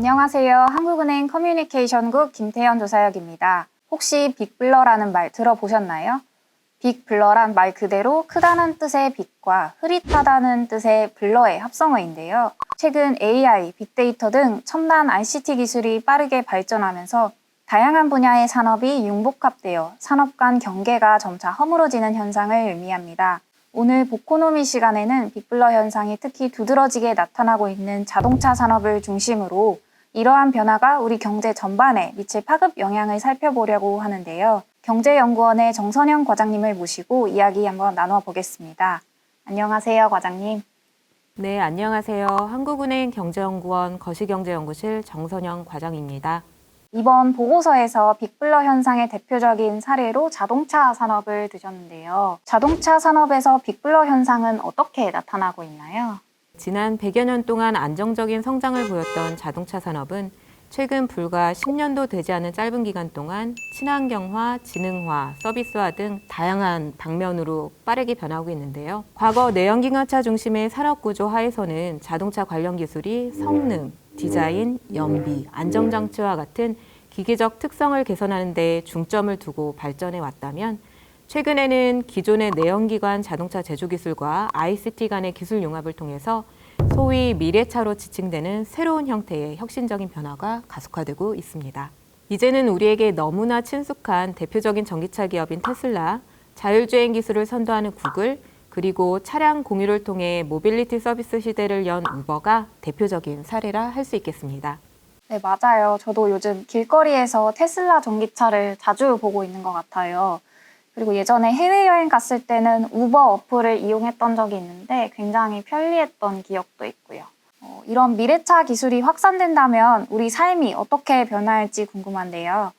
안녕하세요. 한국은행 커뮤니케이션국 김태현 조사역입니다. 혹시 빅블러라는 말 들어보셨나요? 빅블러란 말 그대로 크다는 뜻의 빅과 흐릿하다는 뜻의 블러의 합성어인데요. 최근 AI, 빅데이터 등 첨단 ICT 기술이 빠르게 발전하면서 다양한 분야의 산업이 융복합되어 산업 간 경계가 점차 허물어지는 현상을 의미합니다. 오늘 보코노미 시간에는 빅블러 현상이 특히 두드러지게 나타나고 있는 자동차 산업을 중심으로 이러한 변화가 우리 경제 전반에 미칠 파급 영향을 살펴보려고 하는데요. 경제연구원의 정선영 과장님을 모시고 이야기 한번 나눠보겠습니다. 안녕하세요, 과장님. 네, 안녕하세요. 한국은행 경제연구원 거시경제연구실 정선영 과장입니다. 이번 보고서에서 빅블러 현상의 대표적인 사례로 자동차 산업을 드셨는데요. 자동차 산업에서 빅블러 현상은 어떻게 나타나고 있나요? 지난 100여 년 동안 안정적인 성장을 보였던 자동차 산업은 최근 불과 10년도 되지 않은 짧은 기간 동안 친환경화, 지능화, 서비스화 등 다양한 방면으로 빠르게 변하고 있는데요. 과거 내연기관차 중심의 산업구조 하에서는 자동차 관련 기술이 성능, 디자인, 연비, 안정장치와 같은 기계적 특성을 개선하는 데 중점을 두고 발전해 왔다면 최근에는 기존의 내연기관 자동차 제조 기술과 ICT 간의 기술 융합을 통해서 소위 미래차로 지칭되는 새로운 형태의 혁신적인 변화가 가속화되고 있습니다. 이제는 우리에게 너무나 친숙한 대표적인 전기차 기업인 테슬라, 자율주행 기술을 선도하는 구글, 그리고 차량 공유를 통해 모빌리티 서비스 시대를 연 우버가 대표적인 사례라 할 수 있겠습니다. 네, 맞아요. 저도 요즘 길거리에서 테슬라 전기차를 자주 보고 있는 것 같아요. 그리고 예전에 해외여행 갔을 때는 우버 어플을 이용했던 적이 있는데 굉장히 편리했던 기억도 있고요. 이런 미래차 기술이 확산된다면 우리 삶이 어떻게 변화할지 궁금한데요.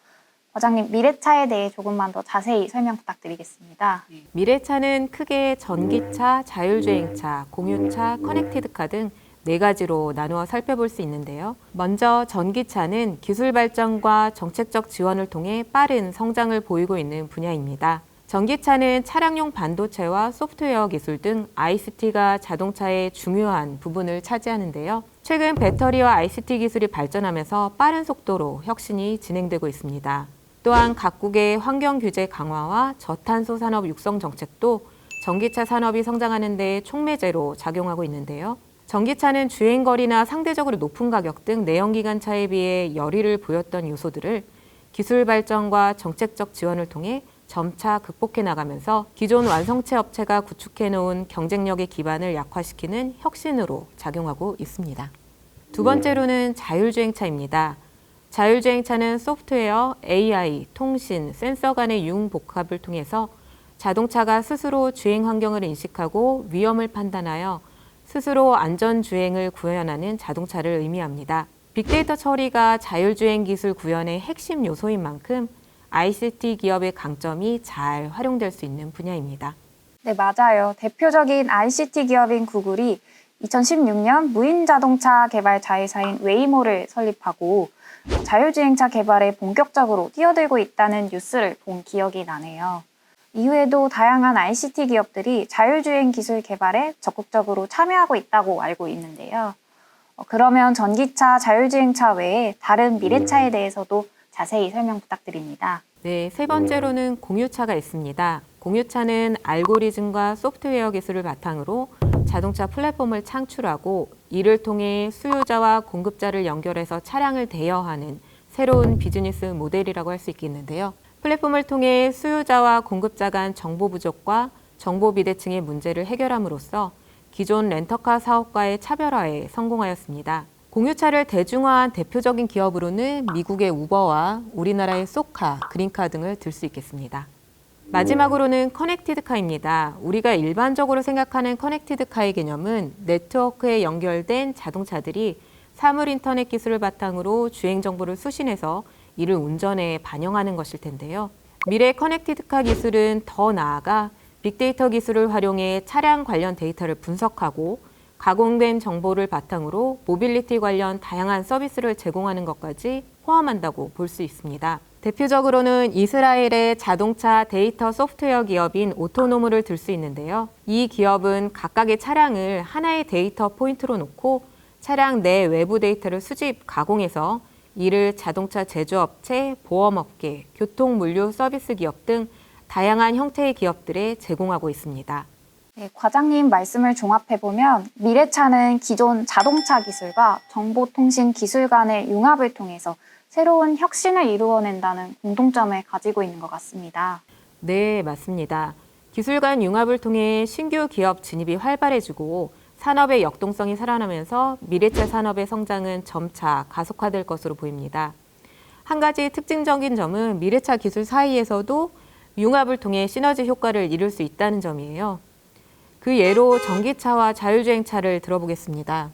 과장님, 미래차에 대해 조금만 더 자세히 설명 부탁드리겠습니다. 미래차는 크게 전기차, 자율주행차, 공유차, 커넥티드카 등 4가지로 나누어 살펴볼 수 있는데요. 먼저 전기차는 기술 발전과 정책적 지원을 통해 빠른 성장을 보이고 있는 분야입니다. 전기차는 차량용 반도체와 소프트웨어 기술 등 ICT가 자동차의 중요한 부분을 차지하는데요. 최근 배터리와 ICT 기술이 발전하면서 빠른 속도로 혁신이 진행되고 있습니다. 또한 각국의 환경 규제 강화와 저탄소 산업 육성 정책도 전기차 산업이 성장하는 데 촉매제로 작용하고 있는데요. 전기차는 주행거리나 상대적으로 높은 가격 등 내연기관차에 비해 열의를 보였던 요소들을 기술 발전과 정책적 지원을 통해 점차 극복해 나가면서 기존 완성체 업체가 구축해 놓은 경쟁력의 기반을 약화시키는 혁신으로 작용하고 있습니다. 두 번째로는 자율주행차입니다. 자율주행차는 소프트웨어, AI, 통신, 센서 간의 융복합을 통해서 자동차가 스스로 주행 환경을 인식하고 위험을 판단하여 스스로 안전주행을 구현하는 자동차를 의미합니다. 빅데이터 처리가 자율주행 기술 구현의 핵심 요소인 만큼 ICT 기업의 강점이 잘 활용될 수 있는 분야입니다. 네, 맞아요. 대표적인 ICT 기업인 구글이 2016년 무인 자동차 개발 자회사인 웨이모를 설립하고 자율주행차 개발에 본격적으로 뛰어들고 있다는 뉴스를 본 기억이 나네요. 이후에도 다양한 ICT 기업들이 자율주행 기술 개발에 적극적으로 참여하고 있다고 알고 있는데요. 그러면 전기차, 자율주행차 외에 다른 미래차에 대해서도 자세히 설명 부탁드립니다. 네, 세 번째로는 공유차가 있습니다. 공유차는 알고리즘과 소프트웨어 기술을 바탕으로 자동차 플랫폼을 창출하고 이를 통해 수요자와 공급자를 연결해서 차량을 대여하는 새로운 비즈니스 모델이라고 할 수 있겠는데요. 플랫폼을 통해 수요자와 공급자 간 정보 부족과 정보 비대칭의 문제를 해결함으로써 기존 렌터카 사업과의 차별화에 성공하였습니다. 공유차를 대중화한 대표적인 기업으로는 미국의 우버와 우리나라의 쏘카, 그린카 등을 들 수 있겠습니다. 마지막으로는 커넥티드카입니다. 우리가 일반적으로 생각하는 커넥티드카의 개념은 네트워크에 연결된 자동차들이 사물 인터넷 기술을 바탕으로 주행 정보를 수신해서 이를 운전에 반영하는 것일 텐데요. 미래 커넥티드카 기술은 더 나아가 빅데이터 기술을 활용해 차량 관련 데이터를 분석하고 가공된 정보를 바탕으로 모빌리티 관련 다양한 서비스를 제공하는 것까지 포함한다고 볼 수 있습니다. 대표적으로는 이스라엘의 자동차 데이터 소프트웨어 기업인 오토노무를 들 수 있는데요. 이 기업은 각각의 차량을 하나의 데이터 포인트로 놓고 차량 내 외부 데이터를 수집, 가공해서 이를 자동차 제조업체, 보험업계, 교통물류 서비스 기업 등 다양한 형태의 기업들에 제공하고 있습니다. 네, 과장님 말씀을 종합해보면 미래차는 기존 자동차 기술과 정보통신 기술 간의 융합을 통해서 새로운 혁신을 이루어낸다는 공통점을 가지고 있는 것 같습니다. 네, 맞습니다. 기술 간 융합을 통해 신규 기업 진입이 활발해지고 산업의 역동성이 살아나면서 미래차 산업의 성장은 점차 가속화될 것으로 보입니다. 한 가지 특징적인 점은 미래차 기술 사이에서도 융합을 통해 시너지 효과를 이룰 수 있다는 점이에요. 그 예로 전기차와 자율주행차를 들어보겠습니다.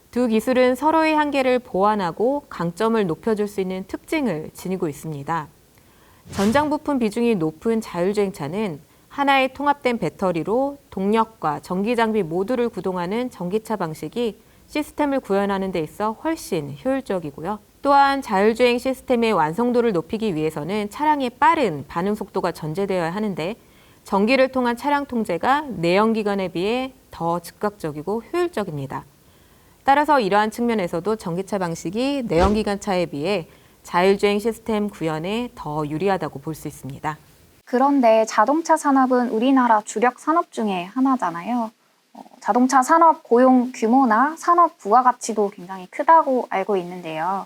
두 기술은 서로의 한계를 보완하고 강점을 높여줄 수 있는 특징을 지니고 있습니다. 전장 부품 비중이 높은 자율주행차는 하나의 통합된 배터리로 동력과 전기 장비 모두를 구동하는 전기차 방식이 시스템을 구현하는 데 있어 훨씬 효율적이고요. 또한 자율주행 시스템의 완성도를 높이기 위해서는 차량의 빠른 반응 속도가 전제되어야 하는데 전기를 통한 차량 통제가 내연기관에 비해 더 즉각적이고 효율적입니다. 따라서 이러한 측면에서도 전기차 방식이 내연기관차에 비해 자율주행 시스템 구현에 더 유리하다고 볼 수 있습니다. 그런데 자동차 산업은 우리나라 주력 산업 중에 하나잖아요. 자동차 산업 고용 규모나 산업 부가가치도 굉장히 크다고 알고 있는데요.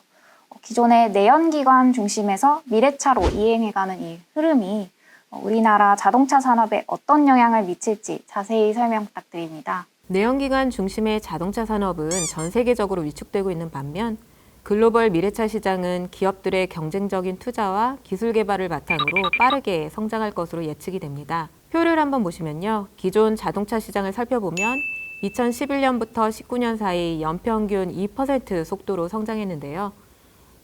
기존의 내연기관 중심에서 미래차로 이행해가는 이 흐름이 우리나라 자동차 산업에 어떤 영향을 미칠지 자세히 설명 부탁드립니다. 내연기관 중심의 자동차 산업은 전 세계적으로 위축되고 있는 반면 글로벌 미래차 시장은 기업들의 경쟁적인 투자와 기술 개발을 바탕으로 빠르게 성장할 것으로 예측이 됩니다. 표를 한번 보시면요. 기존 자동차 시장을 살펴보면 2011년부터 19년 사이 연평균 2% 속도로 성장했는데요.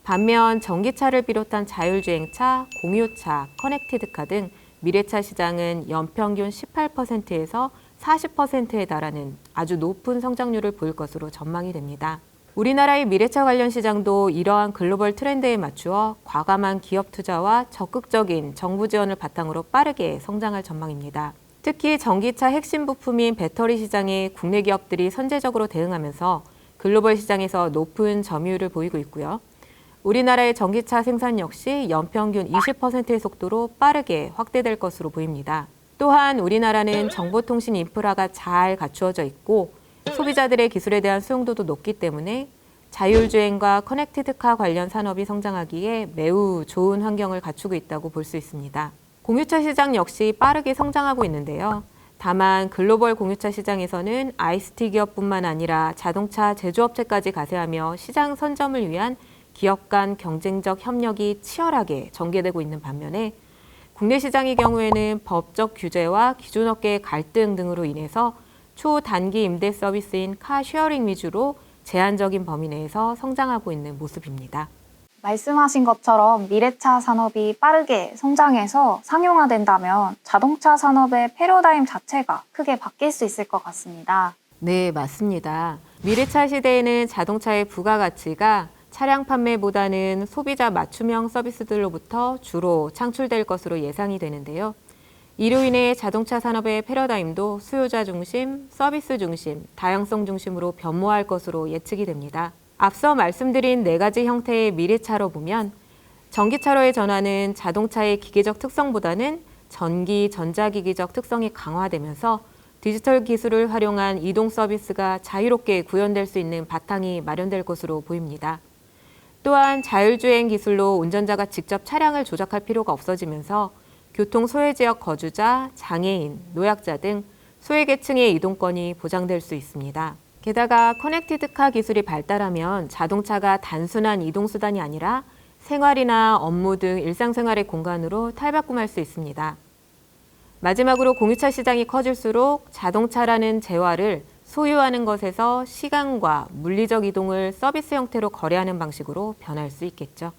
반면 전기차를 비롯한 자율주행차, 공유차, 커넥티드카 등 미래차 시장은 연평균 18%에서 40%에 달하는 아주 높은 성장률을 보일 것으로 전망이 됩니다. 우리나라의 미래차 관련 시장도 이러한 글로벌 트렌드에 맞추어 과감한 기업 투자와 적극적인 정부 지원을 바탕으로 빠르게 성장할 전망입니다. 특히 전기차 핵심 부품인 배터리 시장에 국내 기업들이 선제적으로 대응하면서 글로벌 시장에서 높은 점유율을 보이고 있고요. 우리나라의 전기차 생산 역시 연평균 20%의 속도로 빠르게 확대될 것으로 보입니다. 또한 우리나라는 정보통신 인프라가 잘 갖추어져 있고 소비자들의 기술에 대한 수용도도 높기 때문에 자율주행과 커넥티드카 관련 산업이 성장하기에 매우 좋은 환경을 갖추고 있다고 볼 수 있습니다. 공유차 시장 역시 빠르게 성장하고 있는데요. 다만 글로벌 공유차 시장에서는 ICT 기업뿐만 아니라 자동차 제조업체까지 가세하며 시장 선점을 위한 기업 간 경쟁적 협력이 치열하게 전개되고 있는 반면에 국내 시장의 경우에는 법적 규제와 기존업계의 갈등 등으로 인해서 초단기 임대 서비스인 카쉐어링 위주로 제한적인 범위 내에서 성장하고 있는 모습입니다. 말씀하신 것처럼 미래차 산업이 빠르게 성장해서 상용화된다면 자동차 산업의 패러다임 자체가 크게 바뀔 수 있을 것 같습니다. 네, 맞습니다. 미래차 시대에는 자동차의 부가가치가 차량 판매보다는 소비자 맞춤형 서비스들로부터 주로 창출될 것으로 예상이 되는데요. 이로 인해 자동차 산업의 패러다임도 수요자 중심, 서비스 중심, 다양성 중심으로 변모할 것으로 예측이 됩니다. 앞서 말씀드린 네 가지 형태의 미래차로 보면 전기차로의 전환은 자동차의 기계적 특성보다는 전기, 전자기기적 특성이 강화되면서 디지털 기술을 활용한 이동 서비스가 자유롭게 구현될 수 있는 바탕이 마련될 것으로 보입니다. 또한 자율주행 기술로 운전자가 직접 차량을 조작할 필요가 없어지면서 교통 소외지역 거주자, 장애인, 노약자 등 소외계층의 이동권이 보장될 수 있습니다. 게다가 커넥티드카 기술이 발달하면 자동차가 단순한 이동수단이 아니라 생활이나 업무 등 일상생활의 공간으로 탈바꿈할 수 있습니다. 마지막으로 공유차 시장이 커질수록 자동차라는 재화를 소유하는 것에서 시간과 물리적 이동을 서비스 형태로 거래하는 방식으로 변할 수 있겠죠.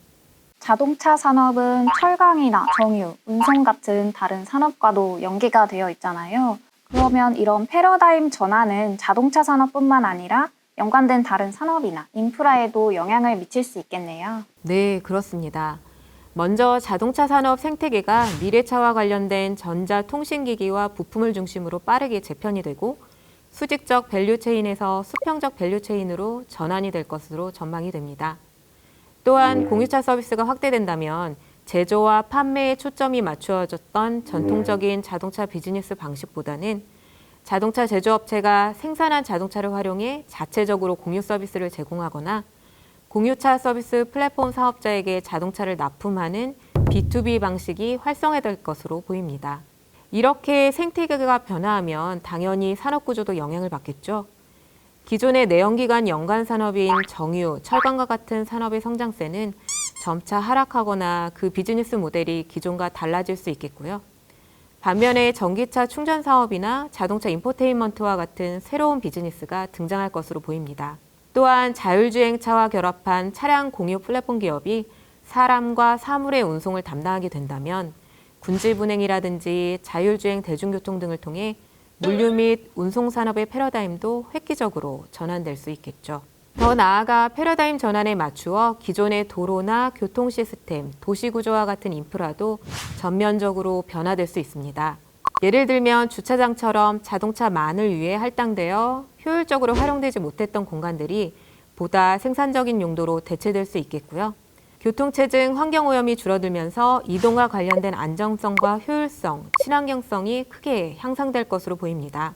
자동차 산업은 철강이나 정유, 운송 같은 다른 산업과도 연계가 되어 있잖아요. 그러면 이런 패러다임 전환은 자동차 산업뿐만 아니라 연관된 다른 산업이나 인프라에도 영향을 미칠 수 있겠네요. 네, 그렇습니다. 먼저 자동차 산업 생태계가 미래차와 관련된 전자통신기기와 부품을 중심으로 빠르게 재편이 되고 수직적 밸류체인에서 수평적 밸류체인으로 전환이 될 것으로 전망이 됩니다. 또한 공유차 서비스가 확대된다면 제조와 판매에 초점이 맞추어졌던 전통적인 자동차 비즈니스 방식보다는 자동차 제조업체가 생산한 자동차를 활용해 자체적으로 공유 서비스를 제공하거나 공유차 서비스 플랫폼 사업자에게 자동차를 납품하는 B2B 방식이 활성화될 것으로 보입니다. 이렇게 생태계가 변화하면 당연히 산업구조도 영향을 받겠죠. 기존의 내연기관 연관 산업인 정유, 철강과 같은 산업의 성장세는 점차 하락하거나 그 비즈니스 모델이 기존과 달라질 수 있겠고요. 반면에 전기차 충전 사업이나 자동차 인포테인먼트와 같은 새로운 비즈니스가 등장할 것으로 보입니다. 또한 자율주행차와 결합한 차량 공유 플랫폼 기업이 사람과 사물의 운송을 담당하게 된다면 군지분행이라든지 자율주행 대중교통 등을 통해 물류 및 운송 산업의 패러다임도 획기적으로 전환될 수 있겠죠. 더 나아가 패러다임 전환에 맞추어 기존의 도로나 교통 시스템, 도시 구조와 같은 인프라도 전면적으로 변화될 수 있습니다. 예를 들면 주차장처럼 자동차만을 위해 할당되어 효율적으로 활용되지 못했던 공간들이 보다 생산적인 용도로 대체될 수 있겠고요. 교통체증, 환경오염이 줄어들면서 이동과 관련된 안정성과 효율성, 친환경성이 크게 향상될 것으로 보입니다.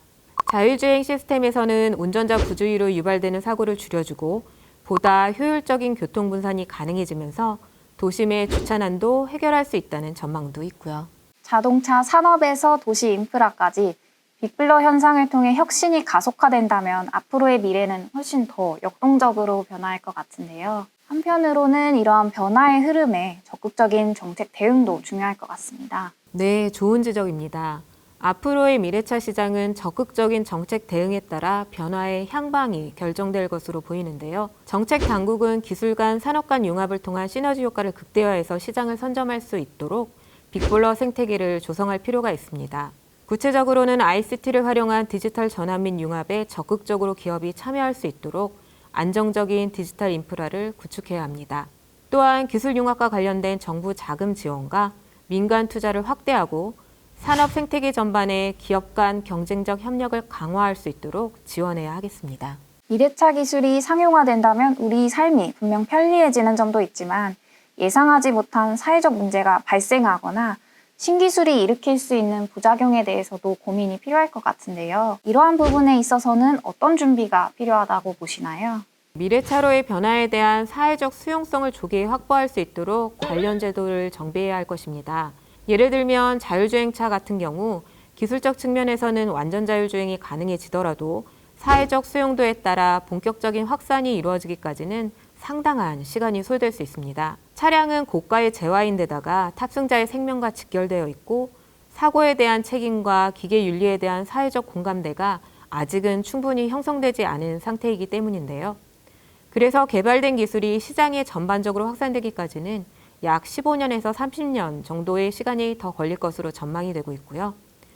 자율주행 시스템에서는 운전자 부주의로 유발되는 사고를 줄여주고 보다 효율적인 교통 분산이 가능해지면서 도심의 주차난도 해결할 수 있다는 전망도 있고요. 자동차 산업에서 도시 인프라까지 빅블러 현상을 통해 혁신이 가속화된다면 앞으로의 미래는 훨씬 더 역동적으로 변화할 것 같은데요. 한편으로는 이러한 변화의 흐름에 적극적인 정책 대응도 중요할 것 같습니다. 네, 좋은 지적입니다. 앞으로의 미래차 시장은 적극적인 정책 대응에 따라 변화의 향방이 결정될 것으로 보이는데요. 정책 당국은 기술 간 산업 간 융합을 통한 시너지 효과를 극대화해서 시장을 선점할 수 있도록 빅블러 생태계를 조성할 필요가 있습니다. 구체적으로는 ICT를 활용한 디지털 전환 및 융합에 적극적으로 기업이 참여할 수 있도록 안정적인 디지털 인프라를 구축해야 합니다. 또한 기술 융합과 관련된 정부 자금 지원과 민간 투자를 확대하고 산업 생태계 전반에 기업 간 경쟁적 협력을 강화할 수 있도록 지원해야 하겠습니다. 미래차 기술이 상용화된다면 우리 삶이 분명 편리해지는 점도 있지만 예상하지 못한 사회적 문제가 발생하거나 신기술이 일으킬 수 있는 부작용에 대해서도 고민이 필요할 것 같은데요. 이러한 부분에 있어서는 어떤 준비가 필요하다고 보시나요? 미래차로의 변화에 대한 사회적 수용성을 조기에 확보할 수 있도록 관련 제도를 정비해야 할 것입니다. 예를 들면 자율주행차 같은 경우 기술적 측면에서는 완전 자율주행이 가능해지더라도 사회적 수용도에 따라 본격적인 확산이 이루어지기까지는 상당한 시간이 소요될 수 있습니다. 차량은 고가의 재화인데다가 탑승자의 생명과 직결되어 있고 사고에 대한 책임과 기계 윤리에 대한 사회적 공감대가 아직은 충분히 형성되지 않은 상태이기 때문인데요. 그래서 개발된 기술이 시장에 전반적으로 확산되기까지는 약 15년에서 30년 정도의 시간이 더 걸릴 것으로 전망이 되고 있고요.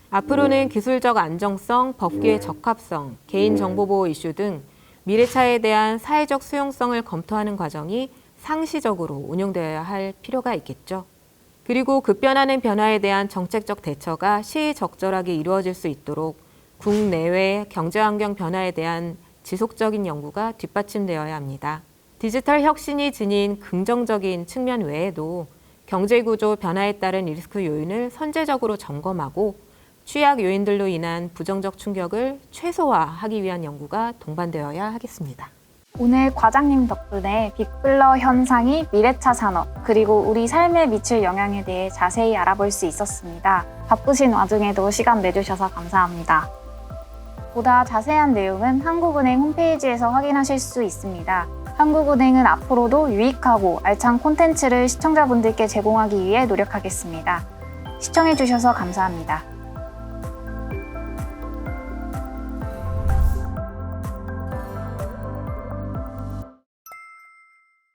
앞으로는 기술적 안정성, 법규의 적합성, 개인정보보호 이슈 등 미래차에 대한 사회적 수용성을 검토하는 과정이 상시적으로 운영되어야 할 필요가 있겠죠. 그리고 급변하는 변화에 대한 정책적 대처가 시의적절하게 이루어질 수 있도록 국내외 경제환경 변화에 대한 지속적인 연구가 뒷받침되어야 합니다. 디지털 혁신이 지닌 긍정적인 측면 외에도 경제구조 변화에 따른 리스크 요인을 선제적으로 점검하고 취약 요인들로 인한 부정적 충격을 최소화하기 위한 연구가 동반되어야 하겠습니다. 오늘 과장님 덕분에 빅블러 현상이 미래차 산업 그리고 우리 삶에 미칠 영향에 대해 자세히 알아볼 수 있었습니다. 바쁘신 와중에도 시간 내주셔서 감사합니다. 보다 자세한 내용은 한국은행 홈페이지에서 확인하실 수 있습니다. 한국은행은 앞으로도 유익하고 알찬 콘텐츠를 시청자분들께 제공하기 위해 노력하겠습니다. 시청해주셔서 감사합니다.